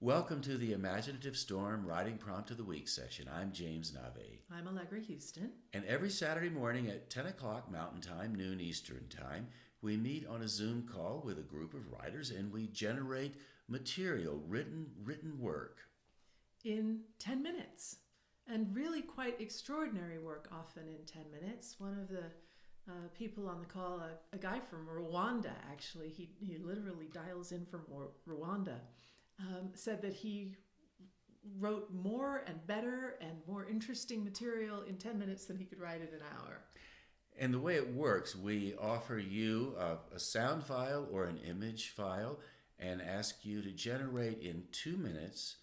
Welcome to the Imaginative Storm Writing Prompt of the Week session. I'm James Nave. I'm Allegra Houston. And every Saturday morning at 10 o'clock Mountain Time, noon Eastern Time, we meet on a Zoom call with a group of writers and we generate material, written work. In 10 minutes. And really quite extraordinary work often in 10 minutes. One of the people on the call, a guy from Rwanda actually, he literally dials in from Rwanda, said that he wrote more and better and more interesting material in 10 minutes than he could write in an hour. And the way it works, we offer you a sound file or an image file and ask you to generate in 2 minutes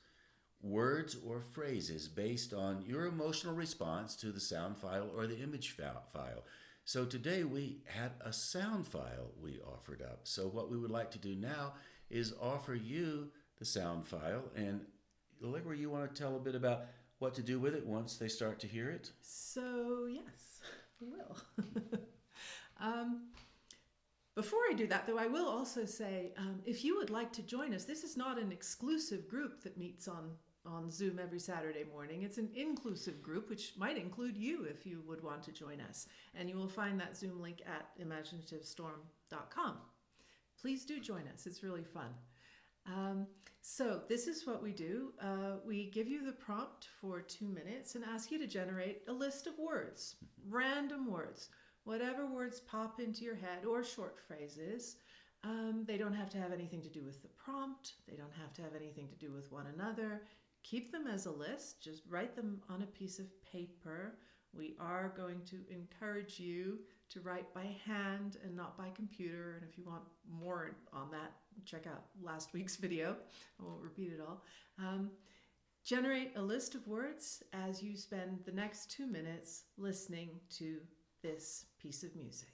words or phrases based on your emotional response to the sound file or the image file. So today we had a sound file we offered up. So what we would like to do now is offer you the sound file. And Allegra, you want to tell a bit about what to do with it once they start to hear it? So yes, we will. Before I do that, though, I will also say, if you would like to join us, this is not an exclusive group that meets on Zoom every Saturday morning. It's an inclusive group, which might include you if you would want to join us. And you will find that Zoom link at imaginativestorm.com. Please do join us. It's really fun. So this is what we do. We give you the prompt for 2 minutes and ask you to generate a list of words, random words, whatever words pop into your head or short phrases. They don't have to have anything to do with the prompt. They don't have to have anything to do with one another. Keep them as a list. Just write them on a piece of paper. We are going to encourage you to write by hand and not by computer. And if you want more on that, check out last week's video. I won't repeat it all. Generate a list of words as you spend the next 2 minutes listening to this piece of music.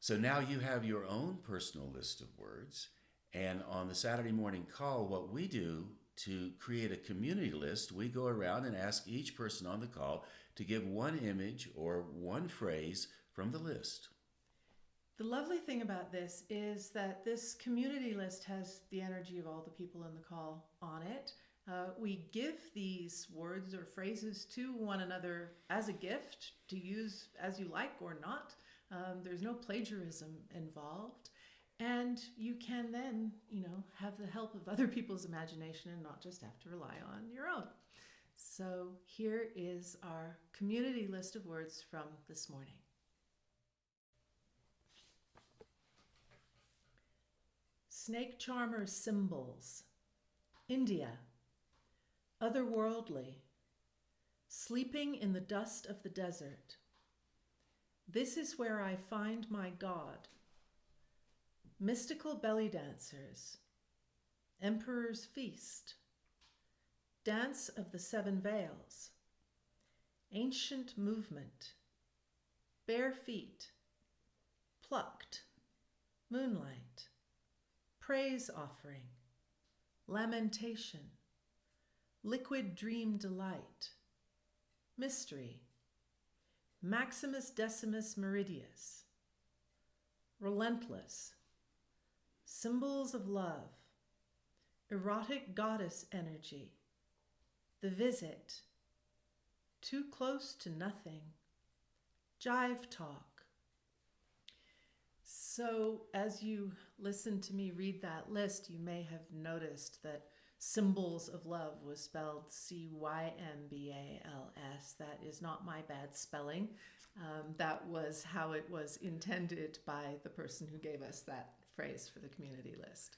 So now you have your own personal list of words. And on the Saturday morning call, what we do to create a community list, we go around and ask each person on the call to give one image or one phrase from the list. The lovely thing about this is that this community list has the energy of all the people in the call on it. We give these words or phrases to one another as a gift to use as you like or not. There's no plagiarism involved. And you can then, have the help of other people's imagination and not just have to rely on your own. So here is our community list of words from this morning. Snake charmer symbols. India. Otherworldly. Sleeping in the dust of the desert. This is where I find my God. Mystical belly dancers. Emperor's feast. Dance of the Seven Veils. Ancient movement. Bare feet. Plucked. Moonlight. Praise offering. Lamentation. Liquid dream delight. Mystery. Maximus Decimus Meridius. Relentless. Symbols of love. Erotic goddess energy. The visit. Too close to nothing. Jive talk. So as you listen to me read that list, you may have noticed that symbols of love was spelled Cymbals. That is not my bad spelling. That was how it was intended by the person who gave us that phrase for the community list.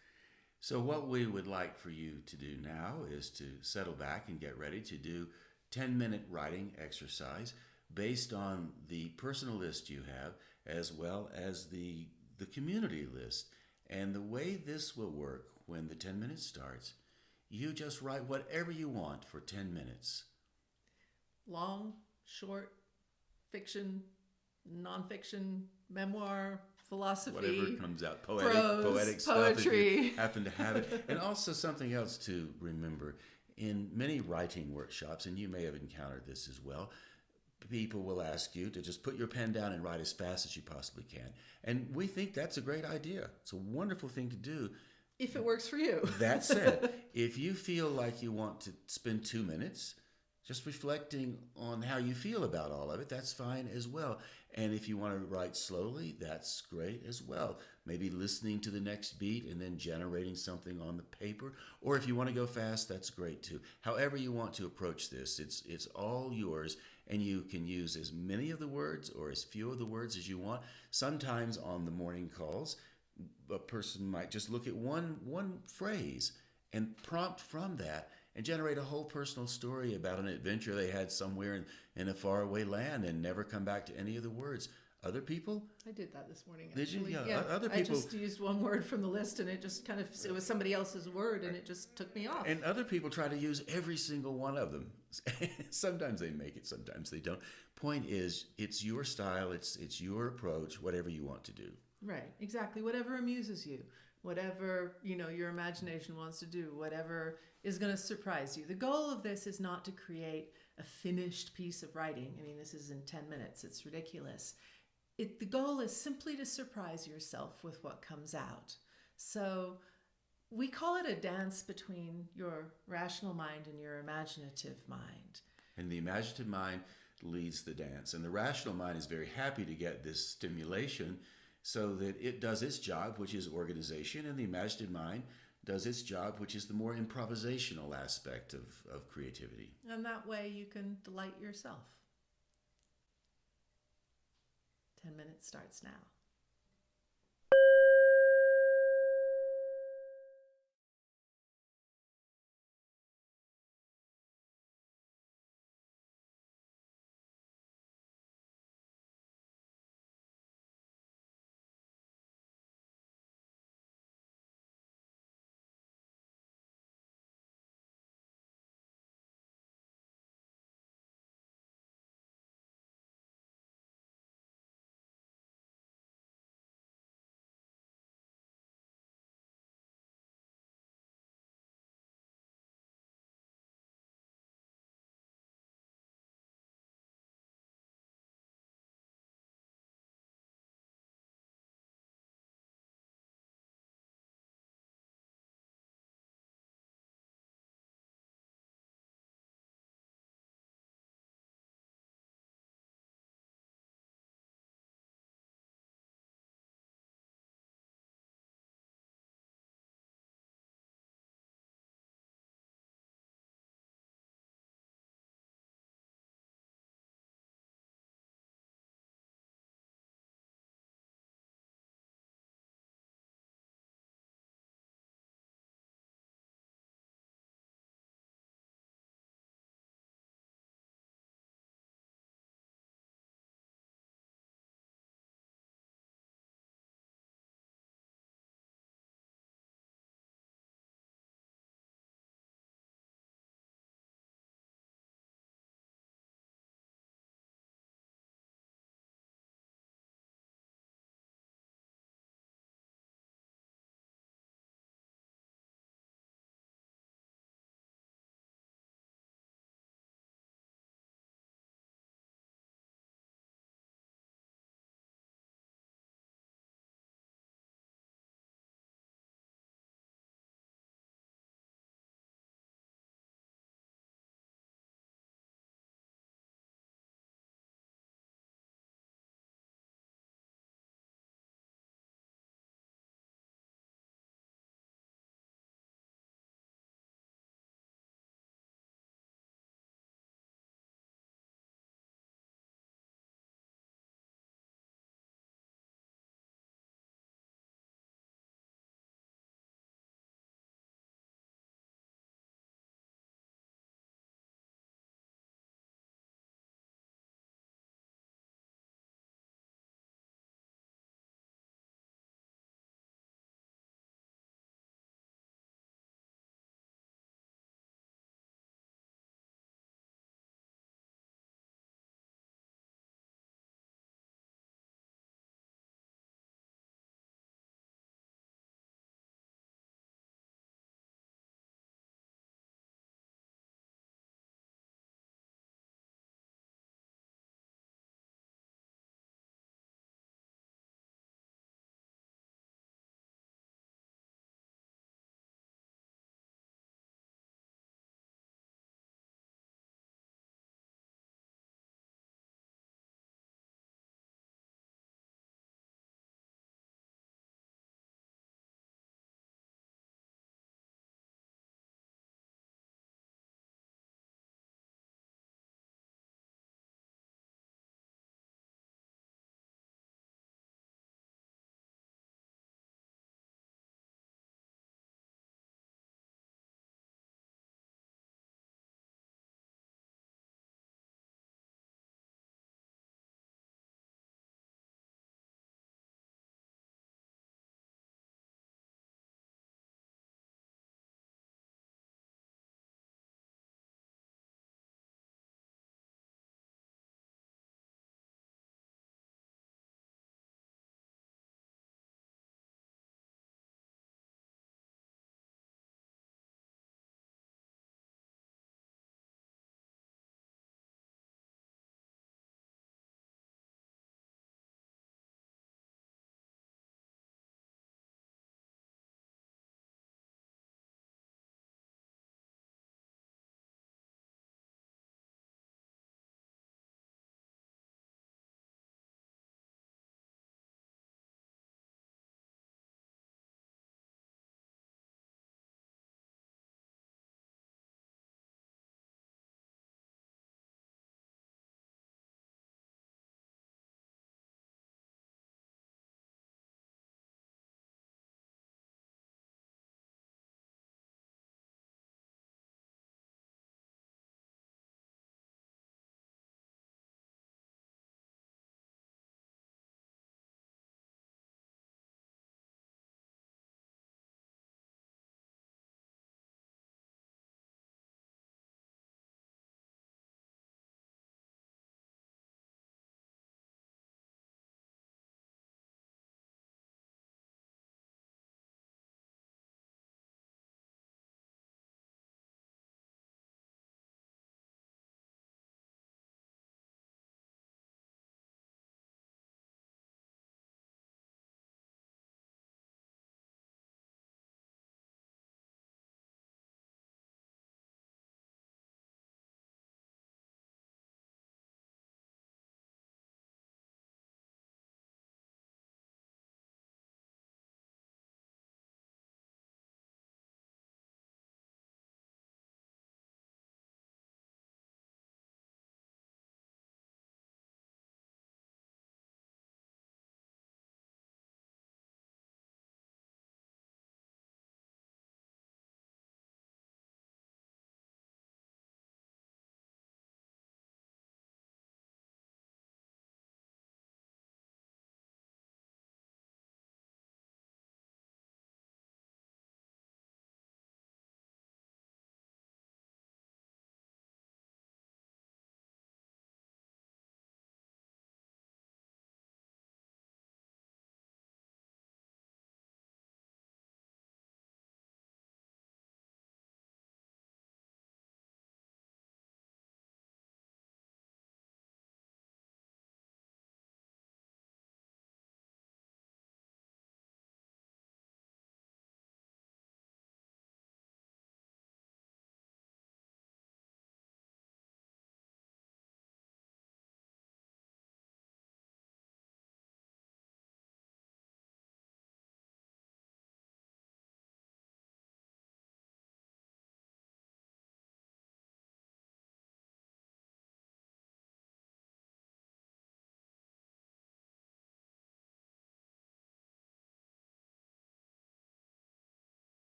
So what we would like for you to do now is to settle back and get ready to do 10-minute writing exercise based on the personal list you have as well as the community list. And the way this will work when the 10 minutes starts, you just write whatever you want for 10 minutes. Long, short, fiction, nonfiction, memoir, philosophy, Whatever comes out, prose, poetic stuff poetry. if you happen to have it. And also something else to remember, in many writing workshops, and you may have encountered this as well, people will ask you to just put your pen down and write as fast as you possibly can. And we think that's a great idea. It's a wonderful thing to do. If it works for you. That said, if you feel like you want to spend 2 minutes just reflecting on how you feel about all of it, that's fine as well. And if you want to write slowly, that's great as well. Maybe listening to the next beat and then generating something on the paper. Or if you want to go fast, that's great too. However you want to approach this, it's all yours. And you can use as many of the words or as few of the words as you want. Sometimes on the morning calls, a person might just look at one phrase and prompt from that and generate a whole personal story about an adventure they had somewhere in a faraway land and never come back to any of the words. Other people? I did that this morning, Did you? actually. Yeah. Other people, I just used one word from the list and it just it was somebody else's word and it just took me off. and other people try to use every single one of them. Sometimes they make it, sometimes they don't. Point is, it's your style, it's your approach, whatever you want to do. Right, exactly. Whatever amuses you, whatever, your imagination wants to do, whatever is going to surprise you. The goal of this is not to create a finished piece of writing. I mean, this is in 10 minutes. It's ridiculous. The goal is simply to surprise yourself with what comes out. So we call it a dance between your rational mind and your imaginative mind. And the imaginative mind leads the dance. And the rational mind is very happy to get this stimulation so that it does its job, which is organization, and the imaginative mind does its job, which is the more improvisational aspect of creativity. And that way you can delight yourself. 10 minutes starts now.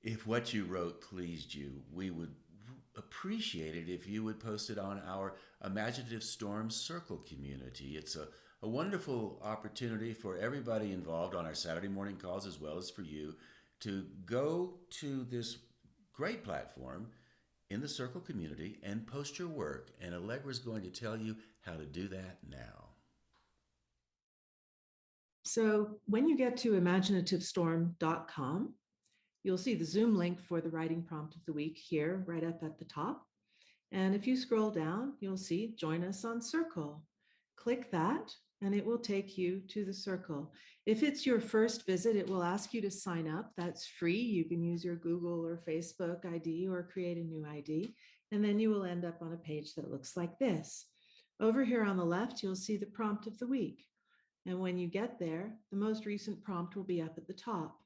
If what you wrote pleased you, we would appreciate it if you would post it on our Imaginative Storm Circle community. It's a wonderful opportunity for everybody involved on our Saturday morning calls, as well as for you, to go to this great platform in the Circle community and post your work. And Allegra is going to tell you how to do that now. So when you get to imaginativestorm.com, you'll see the Zoom link for the writing prompt of the week here right up at the top. And if you scroll down, you'll see Join Us on Circle. Click that and it will take you to the Circle. If it's your first visit, it will ask you to sign up. That's free. You can use your Google or Facebook ID or create a new ID. And then you will end up on a page that looks like this. Over here on the left, you'll see the prompt of the week. And when you get there, the most recent prompt will be up at the top.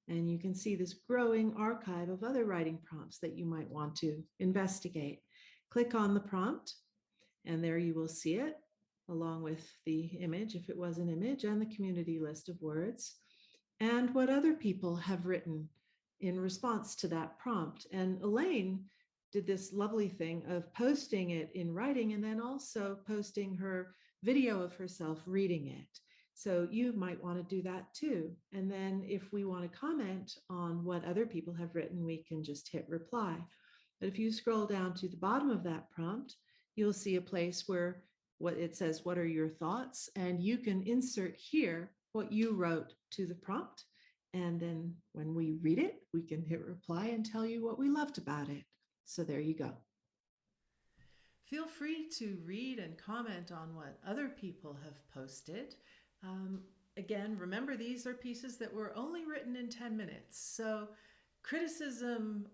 And you can see this growing archive of other writing prompts that you might want to investigate. Click on the prompt, and there you will see it, along with the image, if it was an image, and the community list of words, and what other people have written in response to that prompt. And Elaine did this lovely thing of posting it in writing and then also posting her video of herself reading it. So you might want to do that too. And then if we want to comment on what other people have written, we can just hit reply. But if you scroll down to the bottom of that prompt, you'll see a place where it says, what are your thoughts? And you can insert here what you wrote to the prompt. And then when we read it, we can hit reply and tell you what we loved about it. So there you go. Feel free to read and comment on what other people have posted. Again, remember, these are pieces that were only written in 10 minutes. So criticism,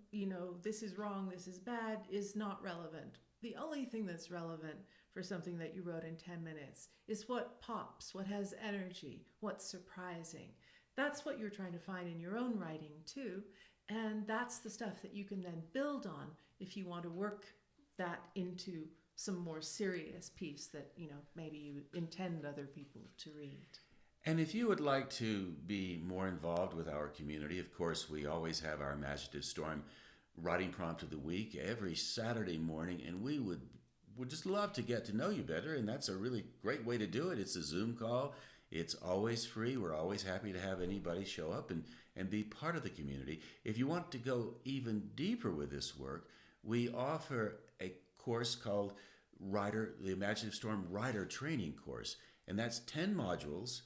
this is wrong, this is bad, is not relevant. The only thing that's relevant for something that you wrote in 10 minutes is what pops, what has energy, what's surprising. That's what you're trying to find in your own writing too. And that's the stuff that you can then build on if you want to work that into some more serious piece that, maybe you intend other people to read. And if you would like to be more involved with our community, of course, we always have our Imaginative Storm writing prompt of the week every Saturday morning, and we would just love to get to know you better, and that's a really great way to do it. It's a Zoom call. It's always free. We're always happy to have anybody show up and be part of the community. If you want to go even deeper with this work, we offer a course called the Imaginative Storm Writer Training Course, and that's 10 modules.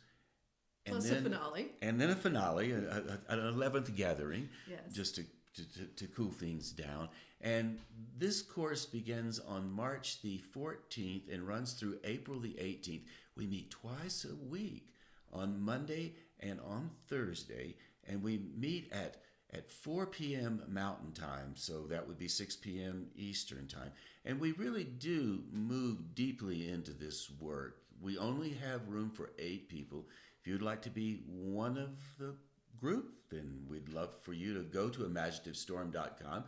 Plus a finale. And then a finale, an 11th gathering, yes. Just to cool things down. And this course begins on March the 14th and runs through April the 18th. We meet twice a week, on Monday and on Thursday, and we meet at 4 p.m. Mountain Time, so that would be 6 p.m. Eastern Time. And we really do move deeply into this work. We only have room for 8 people. If you'd like to be one of the group, then we'd love for you to go to imaginativestorm.com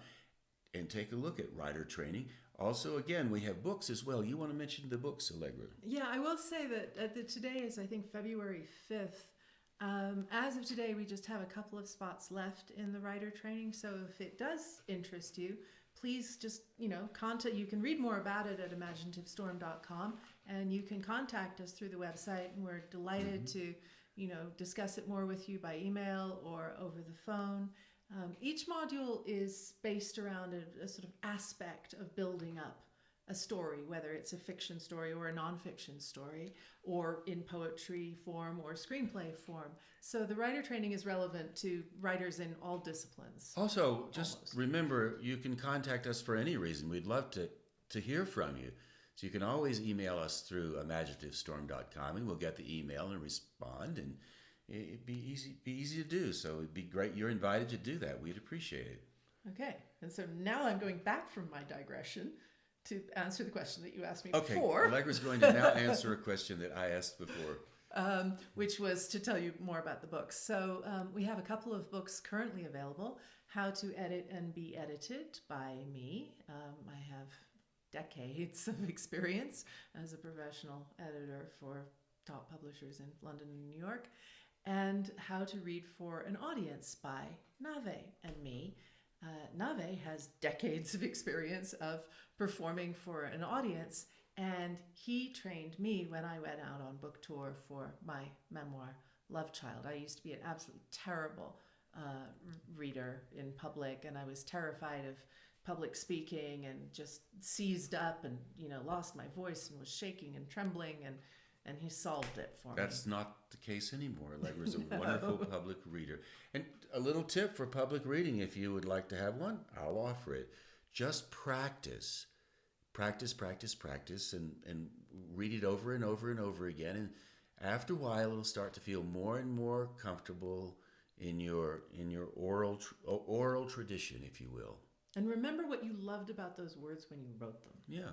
and take a look at writer training. Also, again, we have books as well. You want to mention the books, Allegra? Yeah, I will say that today is, I think, February 5th. As of today, we just have a couple of spots left in the writer training. So if it does interest you, please just, contact. You can read more about it at imaginativestorm.com, and you can contact us through the website. And we're delighted to, discuss it more with you by email or over the phone. Each module is based around a sort of aspect of building up a story, whether it's a fiction story or a nonfiction story, or in poetry form or screenplay form. So the writer training is relevant to writers in all disciplines. Also, just remember, you can contact us for any reason. We'd love to hear from you. So you can always email us through imaginativestorm.com, and we'll get the email and respond, and it'd be easy to do. So it'd be great. You're invited to do that. We'd appreciate it. Okay. And so now I'm going back from my digression to answer the question that you asked me Okay, before. Allegra's going to now answer a question that I asked before. Which was to tell you more about the books. So we have a couple of books currently available. How to Edit and Be Edited by me. I have decades of experience as a professional editor for top publishers in London and New York. and How to Read for an Audience by Nave and me. Nave has decades of experience of performing for an audience, and he trained me when I went out on book tour for my memoir, Love Child. I used to be an absolutely terrible reader in public, and I was terrified of public speaking and just seized up and lost my voice and was shaking and trembling, and he solved it for me. That's not the case anymore. Allegra's a wonderful public reader. And a little tip for public reading, if you would like to have one, I'll offer it. Just practice. Practice, practice, practice, and read it over and over and over again. And after a while, it'll start to feel more and more comfortable in your oral tradition, if you will. And remember what you loved about those words when you wrote them. Yeah.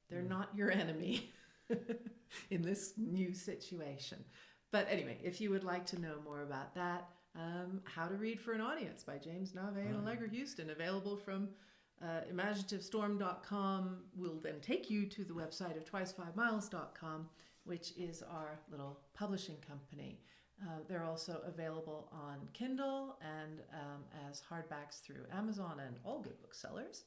They're not your enemy in this new situation. But anyway, if you would like to know more about that, How to Read for an Audience by James Nave and Allegra Houston, available from imaginativestorm.com, will then take you to the website of twice5miles.com, which is our little publishing company. They're also available on Kindle and as hardbacks through Amazon and all good booksellers.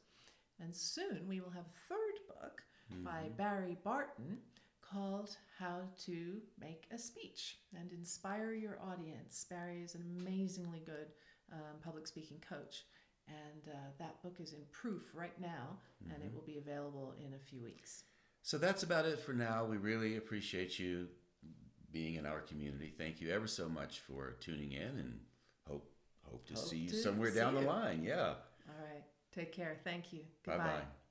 And soon we will have a third book by Barry Barton called How to Make a Speech and Inspire Your Audience. Barry is an amazingly good public speaking coach. And that book is in proof right now, and it will be available in a few weeks. So that's about it for now. We really appreciate you being in our community. Thank you ever so much for tuning in, and hope to see you somewhere down the line. Yeah. All right. Take care. Thank you. Goodbye. Bye-bye.